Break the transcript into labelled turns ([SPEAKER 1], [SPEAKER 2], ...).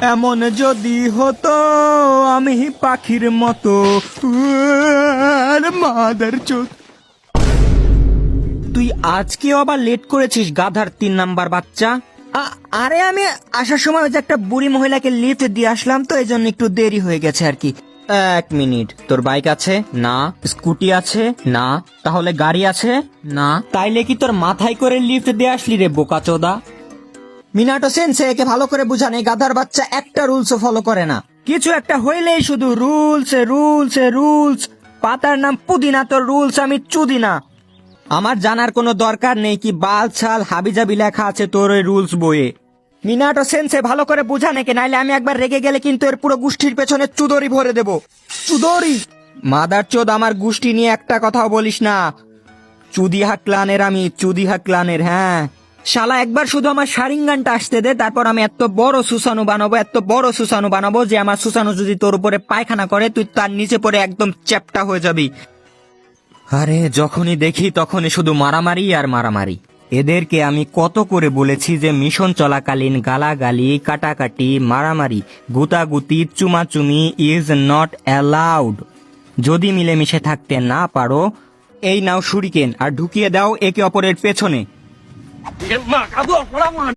[SPEAKER 1] এমন যদি হতো আমি পাখির মতো মাদার চোদ। তুই আজকেও আবার লেট করেছিস গাধার 3 নাম্বার বাচ্চা। আরে আমি আসার সময় ওই যে একটা বুড়ি মহিলাকে লিফট দিয়ে আসলাম, তো এই জন্য একটু দেরি হয়ে গেছে আর কি। 1 মিনিট, তোর বাইক আছে? না। স্কুটি আছে? না। তাহলে গাড়ি আছে? না। তাইলে কি তোর মাথায় করে লিফট দিয়ে আসলি রে বোকাচোদা? মিনাটো সেন্সে, একে ভালো করে বুঝান, এই গাধার বাচ্চা একটা রুলসও ফলো করে না। কিছু একটা হইলেই শুধু রুলস রুলস রুলস। পাতার নাম পুদিনা, তোর রুলস আমি চুদিনা। আমার জানার কোনো দরকার নেই কি বাল ছাল হাবিজাবি লেখা আছে তোর ওই রুলস বইয়ে। মিনাটো সেন্সে, ভালো করে বুঝা নাকি, নাইলে আমি একবার রেগে গেলে কিন্তু এর পুরো গোষ্ঠীর পেছনে চুদরি ভরে দেব। চুদরি? মাদার চোদ, আমার গোষ্ঠী নিয়ে একটা কথাও বলিস না। চুদিহা ক্লানের আমি, চুদিহা ক্লানের। হ্যাঁ শালা, একবার শুধু আমার শারিঙ্গানটা আসতে দে, তারপর আমি এত বড় সুসানু বানাবো, এত বড় সুসানু বানাবো যে আমার সুসানু যদি তোর উপরে পায়খানা করে তুই তার নিচে পড়ে একদম চ্যাপ্টা হয়ে যাবি। আরে যখনই দেখি তখনই শুধু মারামারি আর মারামারি। এদেরকে আমি কত করে বলেছি যে মিশন চলাকালীন গালাগালি, কাটাকাটি, মারামারি, গুতাগুতি, চুমাচুমি ইজ নট অ্যালাউড। যদি মিলেমিশে থাকতে না পারো, এই নাও শুরিকেন আর ঢুকিয়ে দাও একে অপরের পেছনে।